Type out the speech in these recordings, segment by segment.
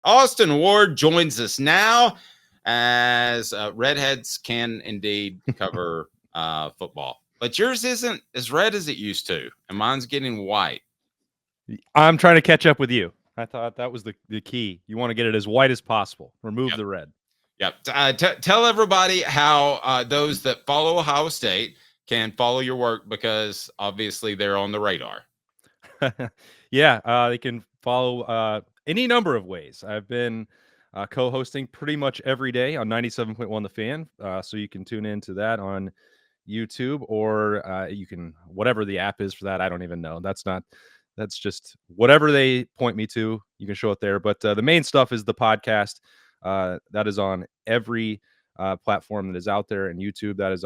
Austin Ward joins us now, as redheads can indeed cover football. But yours isn't as red as it used to, and mine's getting white. I'm trying to catch up with you. I thought that was the key. You want to get it as white as possible. Remove the red. Yep. Tell everybody how those that follow Ohio State can follow your work, because obviously they're on the radar. Yeah, they can follow any number of ways. I've been co-hosting pretty much every day on 97.1 The Fan, so you can tune into that on YouTube, or you can, whatever the app is for that, I don't even know. That's just whatever they point me to, you can show it there. But the main stuff is the podcast. That is on every platform that is out there, and YouTube. That is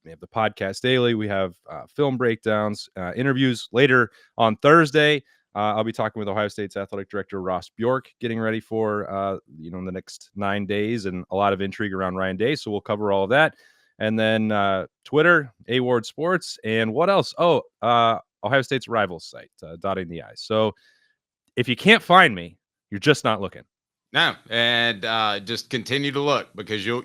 we have the podcast daily. We have film breakdowns, interviews later on Thursday. I'll be talking with Ohio State's athletic director, Ross Bjork, getting ready for, the next 9 days, and a lot of intrigue around Ryan Day. So we'll cover all of that. And then Twitter, A-Ward Sports, and what else? Ohio State's rivals site, dotting the I's. So if you can't find me, you're just not looking. No, and just continue to look, because you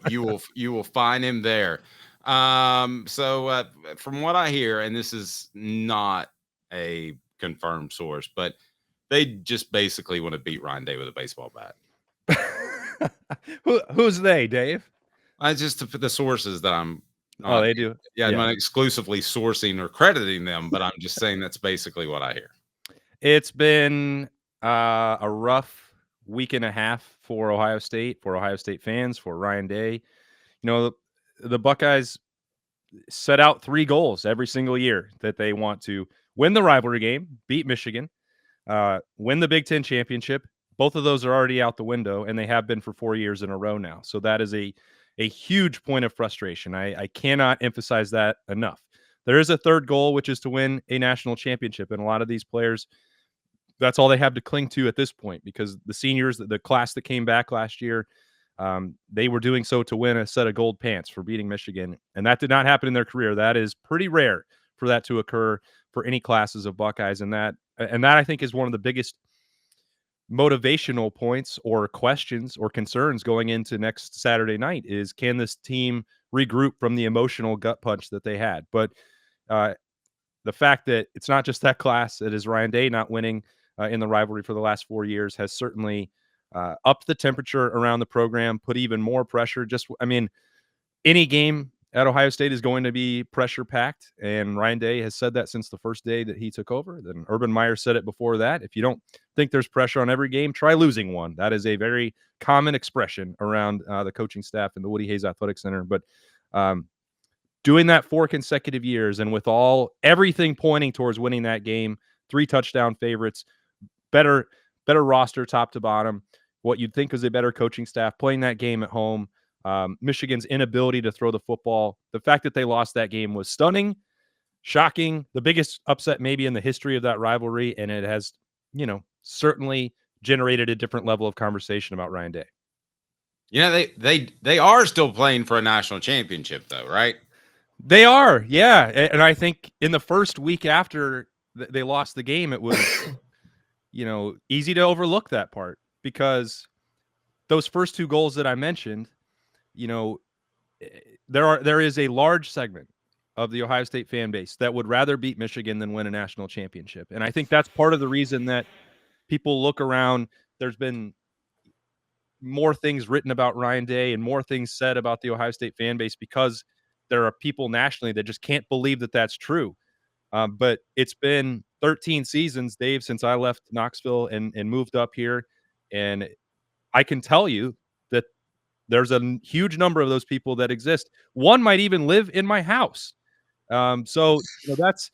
will find him there. So from what I hear, and this is not a confirmed source, but they just basically want to beat Ryan Day with a baseball bat. Who's they, Dave? Just the sources that I'm. They do. Yeah, I'm not exclusively sourcing or crediting them, but I'm just saying that's basically what I hear. It's been a rough week and a half for Ohio State fans, for Ryan Day. The Buckeyes set out 3 goals every single year that they want to win the rivalry game, beat Michigan, win the Big Ten championship. Both of those are already out the window, and they have been for 4 years in a row now. So that is a huge point of frustration. I cannot emphasize that enough. There is a third goal, which is to win a national championship. And a lot of these players, that's all they have to cling to at this point, because the seniors, the class that came back last year, they were doing so to win a set of gold pants for beating Michigan. And that did not happen in their career. That is pretty rare for that to occur for any classes of Buckeyes. And that I think is one of the biggest motivational points or questions or concerns going into next Saturday night is, can this team regroup from the emotional gut punch that they had? But the fact that it's not just that class, it is Ryan Day not winning in the rivalry for the last 4 years, has certainly upped the temperature around the program, put even more pressure. Any game at Ohio State is going to be pressure packed, and Ryan Day has said that since the first day that he took over. Then Urban Meyer said it before that. If you don't think there's pressure on every game, try losing one. That is a very common expression around the coaching staff and the Woody Hayes Athletic Center. But doing that 4 consecutive years, and with everything pointing towards winning that game, 3 touchdown favorites, better roster top to bottom, what you'd think is a better coaching staff, playing that game at home. Michigan's inability to throw the football. The fact that they lost that game was stunning, shocking, the biggest upset maybe in the history of that rivalry, and it has, certainly generated a different level of conversation about Ryan Day. They are still playing for a national championship, though, right? They are, yeah. And I think in the first week after they lost the game, it was, easy to overlook that part, because those first 2 goals that I mentioned, there is a large segment of the Ohio State fan base that would rather beat Michigan than win a national championship. And I think that's part of the reason that people look around. There's been more things written about Ryan Day and more things said about the Ohio State fan base, because there are people nationally that just can't believe that that's true. But it's been 13 seasons, Dave, since I left Knoxville and moved up here. And I can tell you that there's a huge number of those people that exist. One might even live in my house. So that's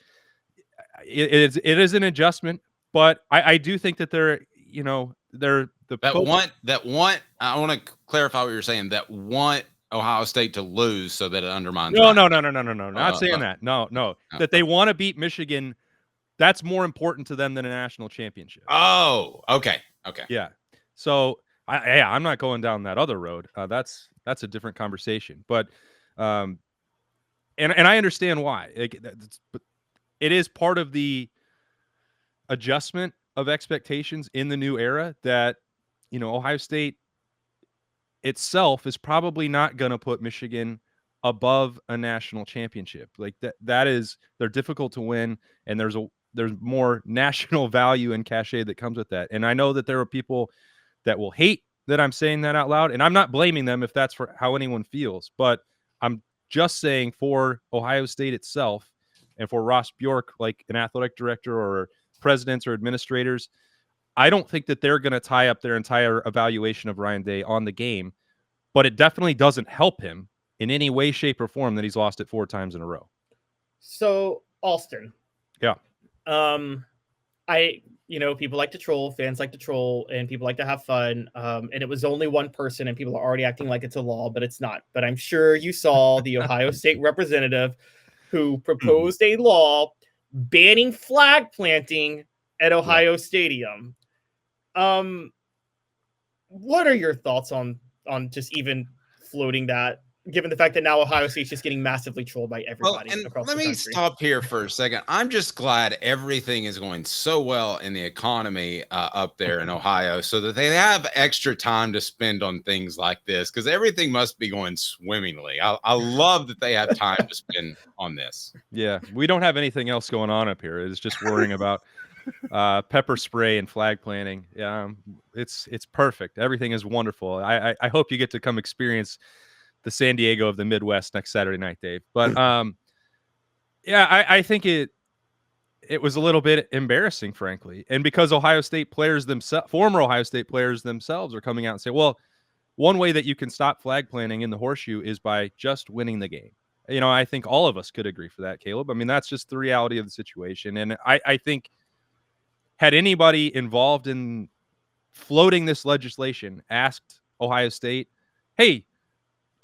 it is an adjustment, but I do think that they're I want to clarify what you're saying. That want Ohio State to lose so that it undermines. No. Not saying that. No. That they want to beat Michigan. That's more important to them than a national championship. Oh, okay. Yeah. So I'm not going down that other road. That's a different conversation. But and I understand why. But it is part of the adjustment of expectations in the new era that Ohio State itself is probably not going to put Michigan above a national championship. Like they're difficult to win, and there's more national value and cachet that comes with that. And I know that there are people that will hate that I'm saying that out loud, and I'm not blaming them if that's for how anyone feels, but I'm just saying for Ohio State itself and for Ross Bjork, like an athletic director or presidents or administrators, I don't think that they're going to tie up their entire evaluation of Ryan Day on the game, but it definitely doesn't help him in any way, shape, or form that he's lost it 4 times in a row. So, Alston. Yeah. People like to troll, fans like to troll, and people like to have fun. And it was only one person, and people are already acting like it's a law, but it's not. But I'm sure you saw the Ohio State representative who proposed a law banning flag planting at Ohio Stadium. What are your thoughts on just even floating that, given the fact that now Ohio State's just getting massively trolled by everybody across the country? Let me stop here for a second. I'm just glad everything is going so well in the economy up there in Ohio, so that they have extra time to spend on things like this, because everything must be going swimmingly. I love that they have time to spend on this. Yeah, we don't have anything else going on up here. It's just worrying about pepper spray and flag planting. It's perfect. Everything is wonderful. I hope you get to come experience the San Diego of the Midwest next Saturday night, Dave. But I think it was a little bit embarrassing, frankly. And because Ohio State players themselves, former Ohio State players themselves, are coming out and say, well, one way that you can stop flag planting in the horseshoe is by just winning the game. I think all of us could agree for that, Caleb. I mean, that's just the reality of the situation. And I think had anybody involved in floating this legislation asked Ohio State, hey,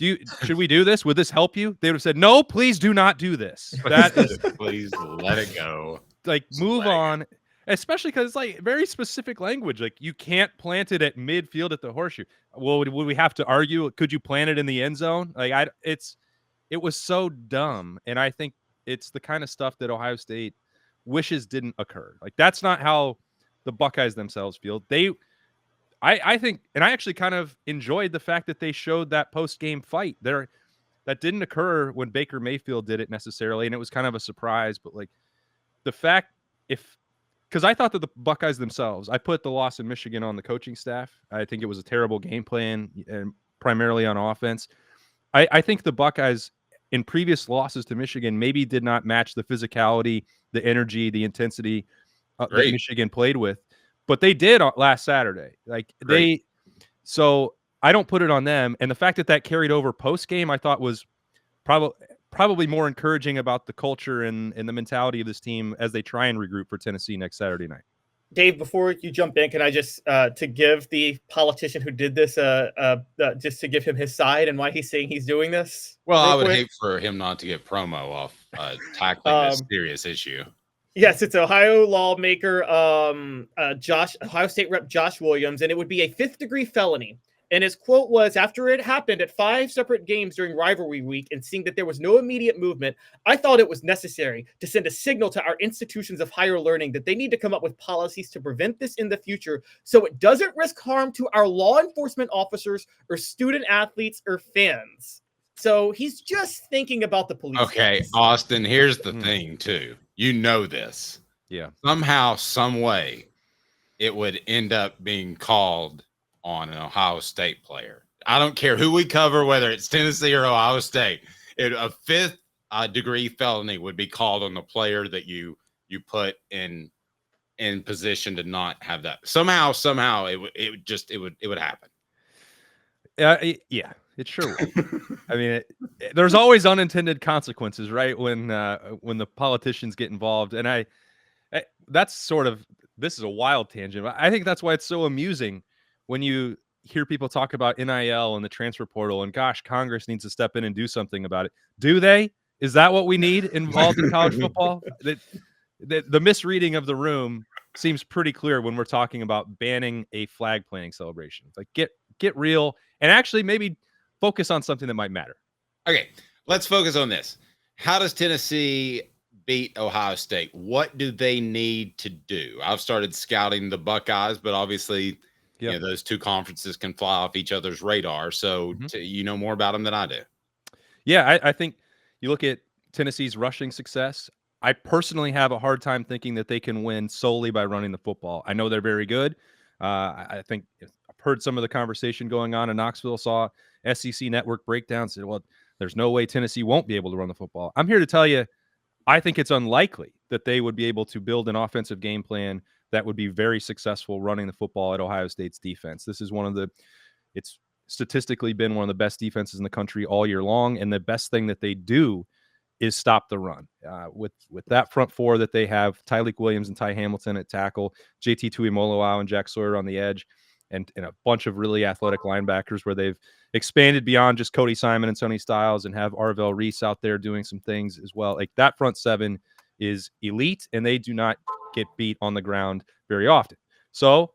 should we do this? Would this help you? They would have said, no, please do not do this. That is, please let it go. Like, move on. Especially because it's like very specific language. Like, you can't plant it at midfield at the horseshoe. Well, would we have to argue? Could you plant it in the end zone? Like, it was so dumb. And I think it's the kind of stuff that Ohio State wishes didn't occur. Like, that's not how the Buckeyes themselves feel. I think, and I actually kind of enjoyed the fact that they showed that post-game fight there. That didn't occur when Baker Mayfield did it necessarily, and it was kind of a surprise. But like the fact, because I thought that the Buckeyes themselves, I put the loss in Michigan on the coaching staff. I think it was a terrible game plan, and primarily on offense. I think the Buckeyes in previous losses to Michigan maybe did not match the physicality, the energy, the intensity that Michigan played with. But they did last Saturday. So I don't put it on them. And the fact that carried over post game, I thought was probably more encouraging about the culture and the mentality of this team as they try and regroup for Tennessee next Saturday night. Dave, before you jump in, can I just to give the politician who did this just to give him his side and why he's saying he's doing this? Well, I would hate for him not to get promo off tackling this serious issue. Yes, it's Ohio lawmaker Ohio State Rep Josh Williams, and it would be a 5th-degree felony. And his quote was, after it happened at 5 separate games during rivalry week and seeing that there was no immediate movement, I thought it was necessary to send a signal to our institutions of higher learning that they need to come up with policies to prevent this in the future so it doesn't risk harm to our law enforcement officers or student athletes or fans. So he's just thinking about the police. Okay, Austin, here's the thing, too. You know this. Yeah. Somehow, some way, it would end up being called on an Ohio State player. I don't care who we cover, whether it's Tennessee or Ohio State. A 5th-degree felony would be called on the player that you put in position to not have that. Somehow, it would happen. Yeah. It sure will. I mean, there's always unintended consequences, right? When the politicians get involved, and this is a wild tangent. But I think that's why it's so amusing when you hear people talk about NIL and the transfer portal, and gosh, Congress needs to step in and do something about it. Do they? Is that what we need involved in college football? The misreading of the room seems pretty clear when we're talking about banning a flag planting celebration. It's like get real and actually maybe focus on something that might matter. Okay, let's focus on this. How does Tennessee beat Ohio State? What do they need to do? I've started scouting the Buckeyes, but obviously You know, those two conferences can fly off each other's radar. So you know more about them than I do. Yeah, I think you look at Tennessee's rushing success. I personally have a hard time thinking that they can win solely by running the football. I know they're very good. I think I've heard some of the conversation going on in Knoxville, saw SEC network breakdowns, said, well, there's no way Tennessee won't be able to run the football. I'm here to tell you, I think it's unlikely that they would be able to build an offensive game plan that would be very successful running the football at Ohio State's defense. This is it's statistically been one of the best defenses in the country all year long. And the best thing that they do is stop the run. With that front four that they have, Tyleik Williams and Ty Hamilton at tackle, JT Tuimoloau and Jack Sawyer on the edge, and a bunch of really athletic linebackers where they've expanded beyond just Cody Simon and Sonny Styles and have Arvell Reese out there doing some things as well. Like that front seven is elite, and they do not get beat on the ground very often. So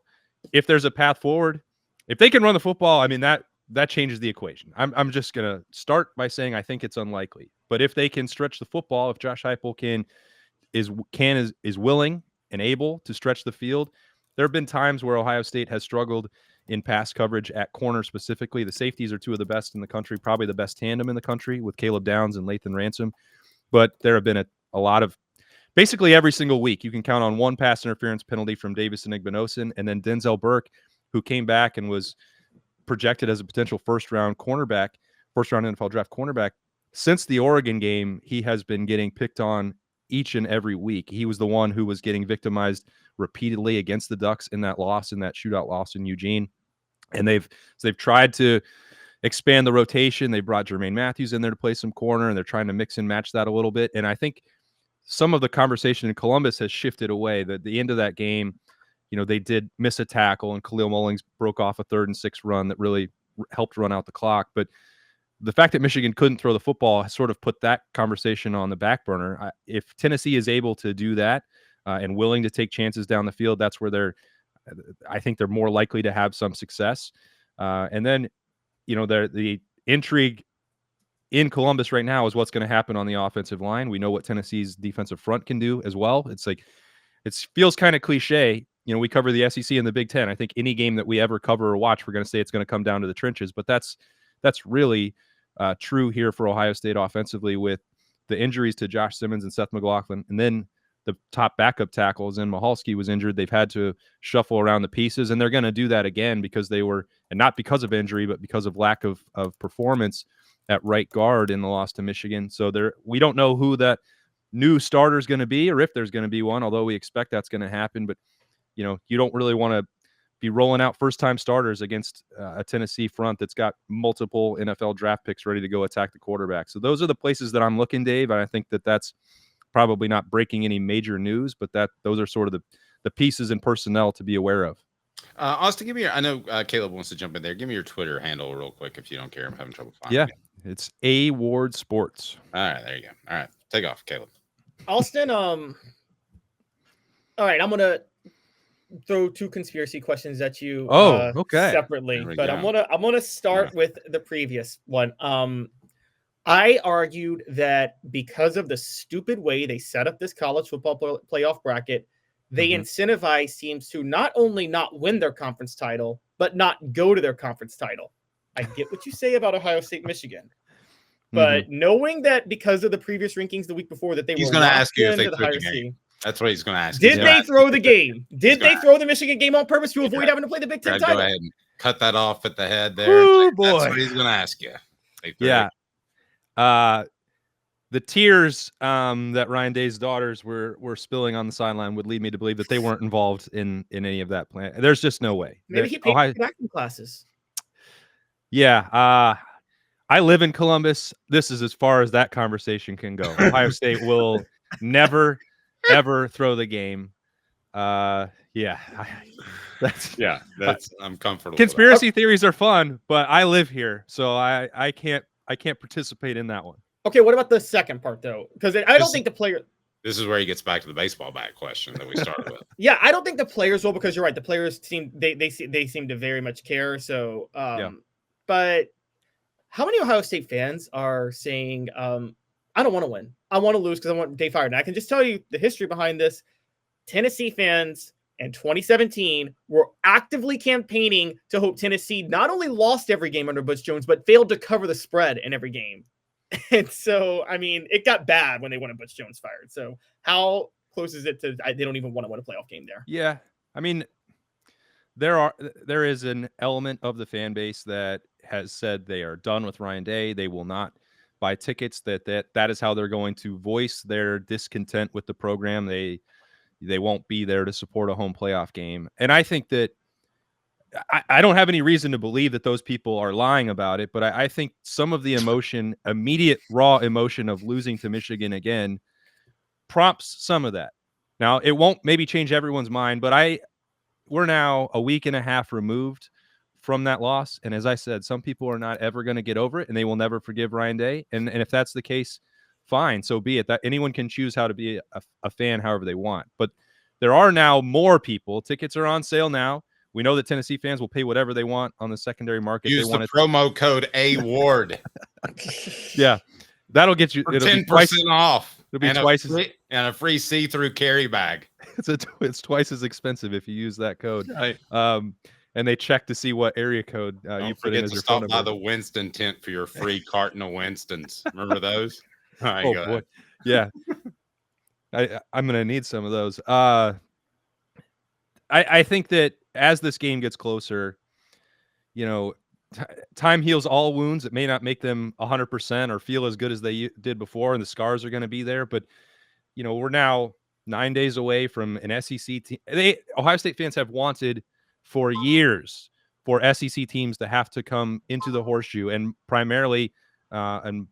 if there's a path forward, if they can run the football, I mean, that changes the equation. I'm just going to start by saying I think it's unlikely. But if they can stretch the football, if Josh Heupel is willing and able to stretch the field, there have been times where Ohio State has struggled in pass coverage at corner specifically. The safeties are two of the best in the country, probably the best tandem in the country with Caleb Downs and Lathan Ransom. But there have been a lot of, basically every single week, you can count on one pass interference penalty from Davis Igbinosun, and then Denzel Burke, who came back and was projected as a potential first-round NFL draft cornerback. Since the Oregon game, he has been getting picked on each and every week. He was the one who was getting victimized repeatedly against the Ducks in that shootout loss in Eugene. And they've tried to expand the rotation. They brought Jermaine Matthews in there to play some corner, and they're trying to mix and match that a little bit. And I think some of the conversation in Columbus has shifted away. The end of that game, they did miss a tackle, and Khalil Mullings broke off a 3rd and 6 run that really helped run out the clock. But the fact that Michigan couldn't throw the football has sort of put that conversation on the back burner. If Tennessee is able to do that and willing to take chances down the field, that's where I think they're more likely to have some success. And then, the intrigue in Columbus right now is what's going to happen on the offensive line. We know what Tennessee's defensive front can do as well. It's like, it feels kind of cliche. We cover the SEC and the Big Ten. I think any game that we ever cover or watch, we're going to say it's going to come down to the trenches. But that's really true here for Ohio State offensively, with the injuries to Josh Simmons and Seth McLaughlin. And then the top backup tackles, and Mahalski was injured. They've had to shuffle around the pieces, and they're going to do that again because and not because of injury, but because of lack of performance at right guard in the loss to Michigan. So we don't know who that new starter is going to be, or if there's going to be one, although we expect that's going to happen. But, you don't really want to be rolling out first-time starters against a Tennessee front that's got multiple NFL draft picks ready to go attack the quarterback. So those are the places that I'm looking, Dave, and I think that's probably not breaking any major news, but those are sort of the pieces and personnel to be aware of. Austin, I know Caleb wants to jump in there. Give me your Twitter handle real quick if you don't care. I'm having trouble finding it. It's A Ward Sports. All right, there you go. All right, take off, Caleb. Austin, all right, I'm gonna throw 2 conspiracy questions at you. Okay. Separately, but I'm gonna start with the previous one. I argued that because of the stupid way they set up this college football playoff bracket, they incentivize teams to not only not win their conference title, but not go to their conference title. I get what you say about Ohio State, Michigan, but knowing that because of the previous rankings the week before that he's going to ask you if they threw the game. That's what he's going to ask. Did they throw the game? Did they throw the Michigan game on purpose to avoid having to play the Big Ten title? Go ahead and cut that off at the head there. Oh, boy. That's what he's going to ask you. Yeah. The tears that Ryan Day's daughters were spilling on the sideline would lead me to believe that they weren't involved in any of that plan. There's just no way. Maybe he paid for acting classes. Yeah. I live in Columbus. This is as far as that conversation can go. Ohio State will never, ever throw the game. I'm comfortable. Conspiracy theories are fun, but I live here, so I can't participate in that one. Okay, what about the second part though? Because I don't think the player. This is where he gets back to the baseball bat question that we started with. Yeah, I don't think the players will, because you're right. The players seem to very much care. So, but how many Ohio State fans are saying, I don't want to win. I want to lose because I want Dave fired. And I can just tell you the history behind this. Tennessee fans and 2017 were actively campaigning to hope Tennessee not only lost every game under Butch Jones, but failed to cover the spread in every game. And so, I mean, it got bad when they wanted Butch Jones fired. So how close is it to they don't even want to win a playoff game there? Yeah. I mean, there is an element of the fan base that has said they are done with Ryan Day. They will not buy tickets. That is how they're going to voice their discontent with the program. They won't be there to support a home playoff game. And I think that I don't have any reason to believe that those people are lying about it, but I think some of the emotion, immediate raw emotion of losing to Michigan again, prompts some of that. Now, it won't maybe change everyone's mind, but we're now a week and a half removed from that loss. And as I said, some people are not ever going to get over it, and they will never forgive Ryan Day. And if that's the case, fine, so be it. That anyone can choose how to be a fan however they want. But there are now more people. Tickets are on sale now. We know that Tennessee fans will pay whatever they want on the secondary market. Use the promo code AWARD. Yeah, that'll get you 10% off. It'll be twice and a free see-through carry bag. It's twice as expensive if you use that code. Right. And they check to see what area code you put in as your phone number. Stop by the Winston tent for your free carton of Winstons. Remember those? Oh boy. Yeah. I'm gonna need some of those. I think that as this game gets closer, time heals all wounds. It may not make them 100% or feel as good as they did before, and the scars are going to be there. But we're now 9 days away from an SEC team. Ohio State fans have wanted for years for SEC teams to have to come into the horseshoe and primarily and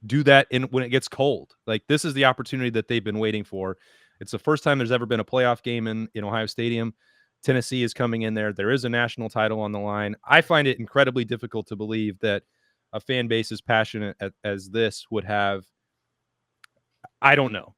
do that when it gets cold. Like, this is the opportunity that they've been waiting for. It's the first time there's ever been a playoff game in Ohio Stadium. Tennessee is coming in there. There is a national title on the line. I find it incredibly difficult to believe that a fan base as passionate as this would have, I don't know,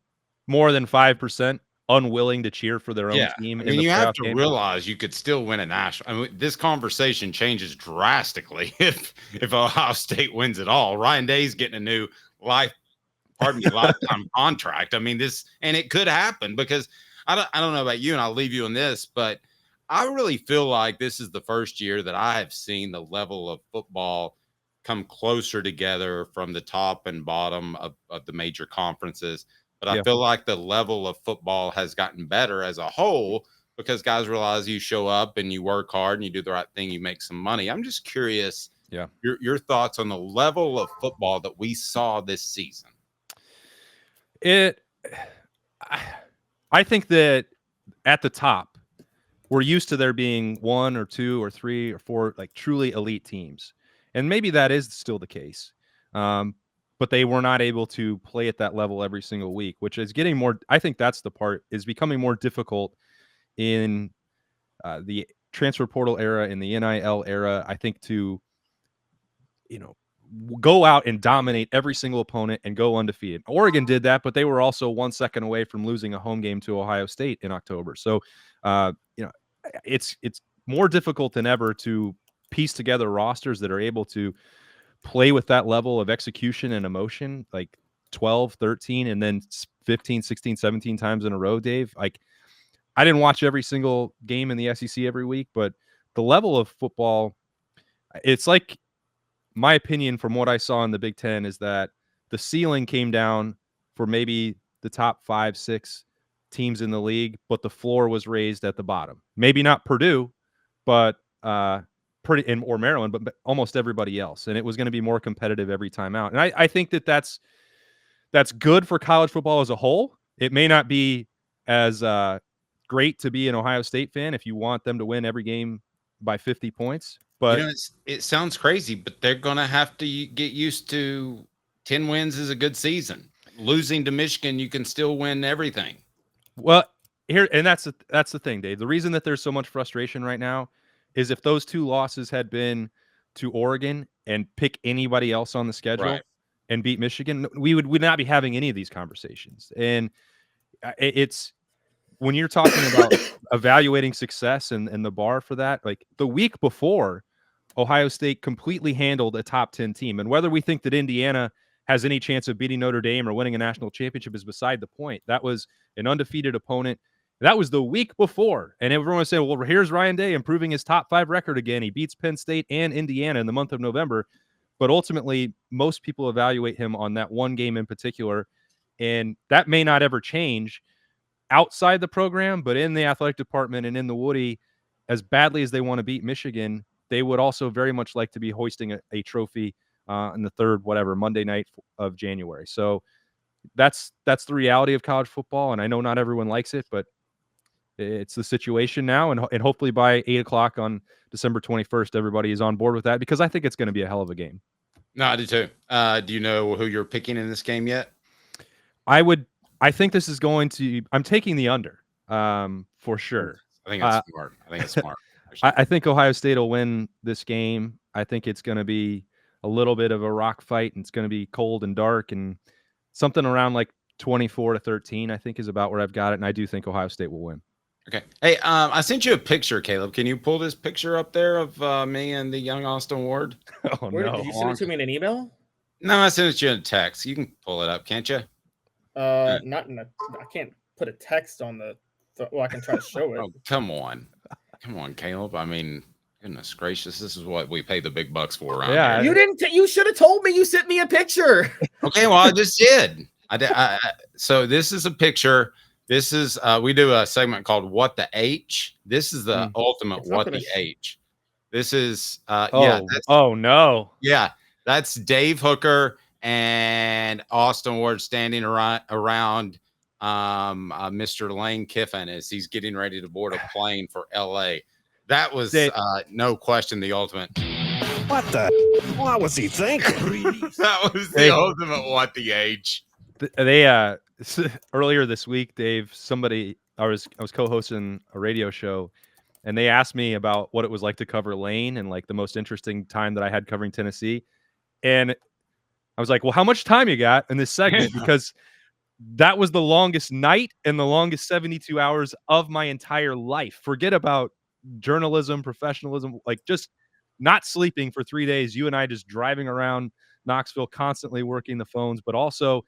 more than 5% unwilling to cheer for their own team. I mean, you have to realize you could still win a national. I mean, this conversation changes drastically if Ohio State wins it all. Ryan Day's getting a new lifetime contract. I mean, and it could happen because I don't know about you, and I'll leave you on this, but I really feel like this is the first year that I have seen the level of football come closer together from the top and bottom of the major conferences. But I feel like the level of football has gotten better as a whole because guys realize you show up and you work hard and you do the right thing, you make some money. I'm just curious, your thoughts on the level of football that we saw this season. I think that at the top, we're used to there being 1 or 2 or 3 or 4 like truly elite teams. And maybe that is still the case. But they were not able to play at that level every single week, which is getting more. I think that's the part is becoming more difficult in the transfer portal era, in the NIL era. I think to, go out and dominate every single opponent and go undefeated. Oregon did that, but they were also 1 second away from losing a home game to Ohio State in October. So, it's more difficult than ever to piece together rosters that are able to play with that level of execution and emotion, like 12, 13, and then 15, 16, 17 times in a row, Dave. Like, I didn't watch every single game in the SEC every week, but the level of football, it's like, my opinion from what I saw in the Big Ten is that the ceiling came down for maybe the top 5, 6 teams in the league, but the floor was raised at the bottom. Maybe not Purdue, but or Maryland, but almost everybody else. And it was going to be more competitive every time out. And I think that's good for college football as a whole. It may not be as great to be an Ohio State fan if you want them to win every game by 50 points. But it sounds crazy, but they're going to have to get used to 10 wins is a good season. Losing to Michigan, you can still win everything. Well, that's the thing, Dave. The reason that there's so much frustration right now is if those 2 losses had been to Oregon and pick anybody else on the schedule and beat Michigan, we would not be having any of these conversations. And it's when you're talking about evaluating success and the bar for that, like the week before, Ohio State completely handled a top 10 team. And whether we think that Indiana has any chance of beating Notre Dame or winning a national championship is beside the point. That was an undefeated opponent That was the week before. And everyone was saying, well, here's Ryan Day improving his top 5 record again. He beats Penn State and Indiana in the month of November. But ultimately, most people evaluate him on that one game in particular. And that may not ever change outside the program, but in the athletic department and in the Woody, as badly as they want to beat Michigan, they would also very much like to be hoisting a trophy in the third, Monday night of January. So that's the reality of college football. And I know not everyone likes it, but it's the situation now. And hopefully by 8:00 on December 21st, everybody is on board with that, because I think it's going to be a hell of a game. No, I do too. Do you know who you're picking in this game yet? I think this is going to, I'm taking the under for sure. I think it's smart. I think it's smart. I think Ohio State will win this game. I think it's going to be a little bit of a rock fight, and it's going to be cold and dark, and something around like 24-13, I think, is about where I've got it. And I do think Ohio State will win. Okay. Hey, I sent you a picture, Caleb. Can you pull this picture up there of me and the young Austin Ward? Oh, no. Did you send it to me in an email? No, I sent it to you in a text. You can pull it up, can't you? Not in a. I can't put a text on the. Well, I can try to show it. Oh, come on, Caleb. I mean, goodness gracious, this is what we pay the big bucks for around here. You didn't. You should have told me. You sent me a picture. Okay, well, I just did. I did. So this is a picture. This is we do a segment called "What the H." This is the ultimate "What the H." This is oh no. Yeah, that's Dave Hooker and Austin Ward standing around Mr. Lane Kiffin as he's getting ready to board a plane for LA. That was no question the ultimate. What was he thinking? That was the ultimate "What the H." They earlier this week, Dave, I was co-hosting a radio show, and they asked me about what it was like to cover Lane and like the most interesting time that I had covering Tennessee. And I was like, well, how much time you got in this segment? Because that was the longest night and the longest 72 hours of my entire life. Forget about journalism, professionalism, like just not sleeping for 3 days. You and I just driving around Knoxville, constantly working the phones, but also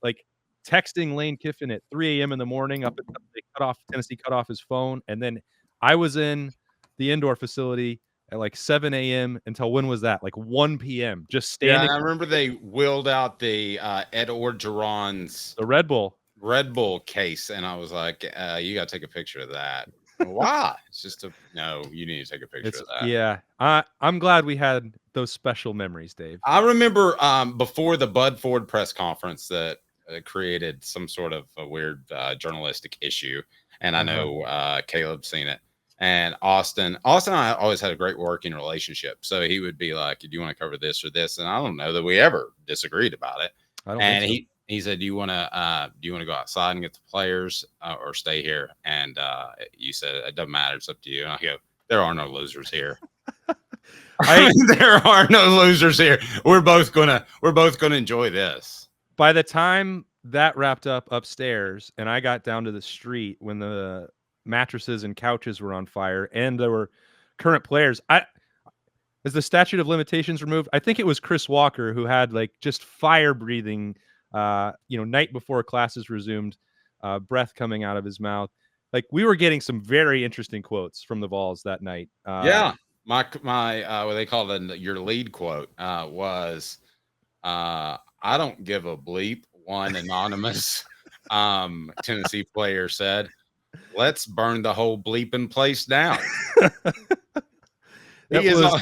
like texting Lane Kiffin at 3 a.m. in the morning Tennessee cut off his phone. And then I was in the indoor facility at like 7 a.m. until when was that? Like 1 p.m. just standing. Yeah, I remember they wheeled out the Ed Orgeron's the Red Bull case, and I was like, you got to take a picture of that. Why? It's just no, you need to take a picture of that. Yeah. I'm glad we had those special memories, Dave. I remember before the Bud Ford press conference that created some sort of a weird journalistic issue, and I know Caleb's seen it. And Austin and I always had a great working relationship. So he would be like, do you want to cover this or this? And I don't know that we ever disagreed about it. And he said, do you want to go outside and get the players or stay here? And you said, it doesn't matter. It's up to you. And I go, there are no losers here. There are no losers here. We're both gonna enjoy this. By the time that wrapped up upstairs and I got down to the street when the mattresses and couches were on fire and there were current players, as the statute of limitations removed, I think it was Chris Walker who had like just fire breathing, night before classes resumed, breath coming out of his mouth. Like we were getting some very interesting quotes from the Vols that night. My what they call your lead quote was, I don't give a bleep. One anonymous Tennessee player said, let's burn the whole bleeping place down. It was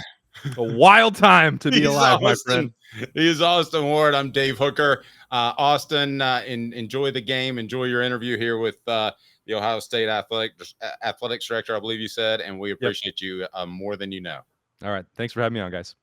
a wild time to be alive, my friend. He is Austin Ward. I'm Dave Hooker. Austin, enjoy the game. Enjoy your interview here with the Ohio State athletics director, I believe you said, and we appreciate you more than you know. All right. Thanks for having me on, guys.